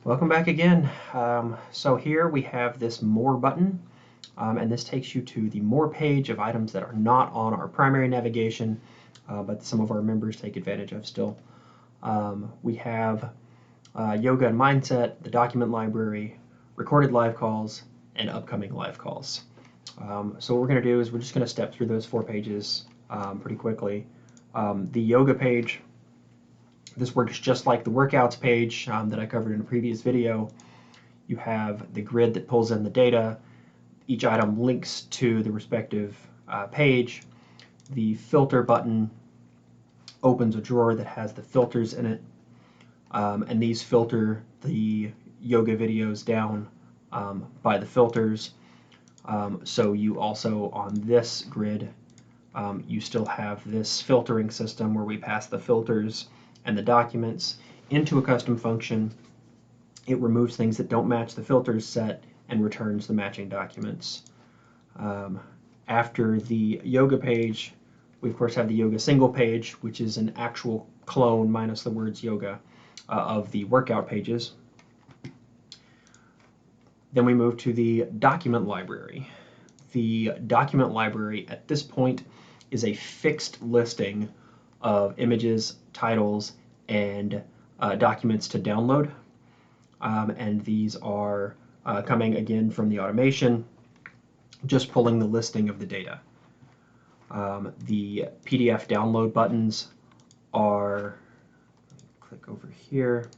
Welcome back again. So here we have this More button, and this takes you to the More page of items that are not on our primary navigation, but some of our members take advantage of still. We have Yoga and Mindset, the document library, recorded live calls, and upcoming live calls. So what we're going to do is we're just going to step through those 4 pages pretty quickly. The Yoga page, this works just like the workouts page that I covered in a previous video. You have the grid that pulls in the data. Each item links to the respective page. The filter button opens a drawer that has the filters in it, and these filter the yoga videos down by the filters. So you also, on this grid, you still have this filtering system where we pass the filters and the documents into a custom function. It removes things that don't match the filters set and returns the matching documents. After the yoga page, we of course have the yoga single page, which is an actual clone minus the words yoga of the workout pages. Then we move to the document library. The document library at this point is a fixed listing of images, titles, and documents to download. And these are coming again from the automation, just pulling the listing of the data. The PDF download buttons are, click over here,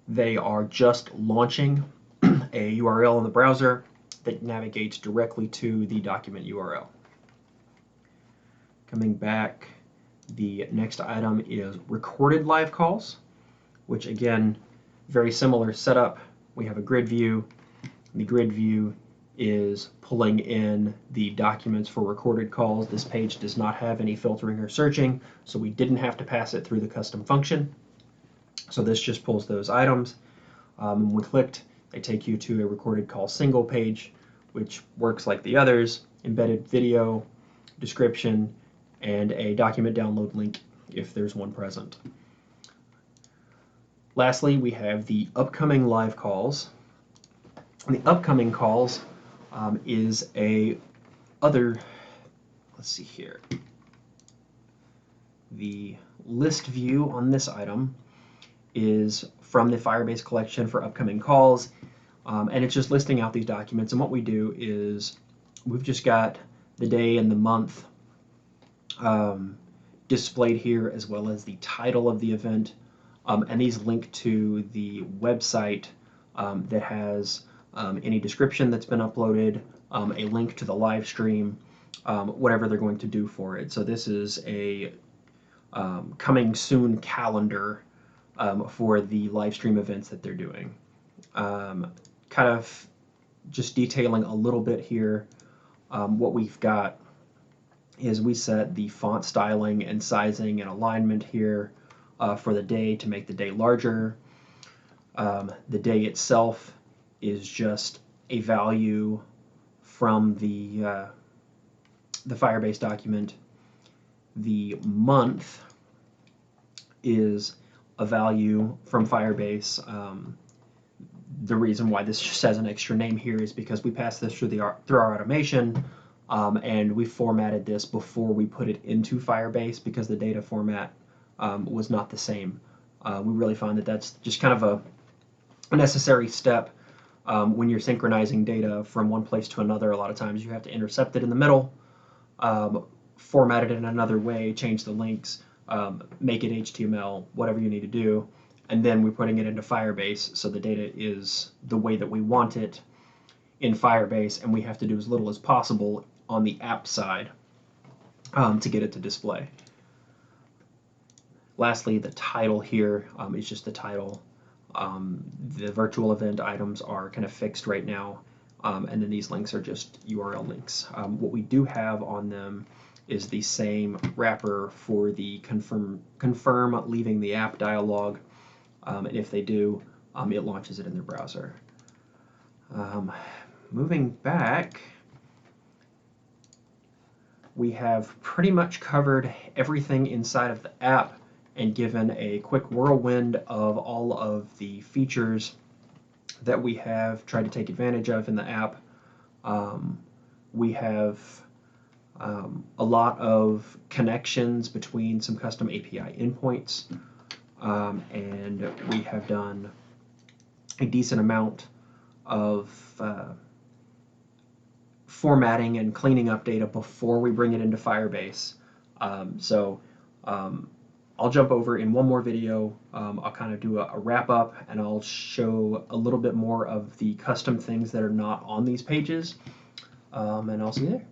they are just launching a URL in the browser that navigates directly to the document URL. Coming back, the next item is recorded live calls, which again, very similar setup. We have a grid view. The grid view is pulling in the documents for recorded calls. This page does not have any filtering or searching, so we didn't have to pass it through the custom function. So this just pulls those items. When we clicked, they take you to a recorded call single page, which works like the others, embedded video, description, and a document download link if there's one present. Lastly, we have the upcoming live calls. And the upcoming calls is a other, let's see here. The list view on this item is from the Firebase collection for upcoming calls, and it's just listing out these documents. And what we do is we've just got the day and the month displayed here, as well as the title of the event, and these link to the website that has any description that's been uploaded, a link to the live stream, whatever they're going to do for it. So this is a coming soon calendar for the live stream events that they're doing. Kind of just detailing a little bit here, what we've got is we set the font styling and sizing and alignment here for the day to make the day larger. The day itself is just a value from the Firebase document. The month is a value from Firebase. The reason why this just has an extra name here is because we passed this through our automation, and we formatted this before we put it into Firebase because the data format was not the same. We really find that that's just kind of a necessary step when you're synchronizing data from one place to another. A lot of times you have to intercept it in the middle, format it in another way, change the links, make it HTML, whatever you need to do, and then we're putting it into Firebase so the data is the way that we want it in Firebase, and we have to do as little as possible on the app side to get it to display. Lastly, the title here is just the title. The virtual event items are kind of fixed right now, and then these links are just URL links. What we do have on them is the same wrapper for the confirm leaving the app dialog, and if they do, it launches it in their browser. Moving back, we have pretty much covered everything inside of the app and given a quick whirlwind of all of the features that we have tried to take advantage of in the app. We have a lot of connections between some custom API endpoints, and we have done a decent amount of formatting and cleaning up data before we bring it into Firebase. I'll jump over in one more video. I'll kind of do a wrap up, and I'll show a little bit more of the custom things that are not on these pages, and I'll see you there.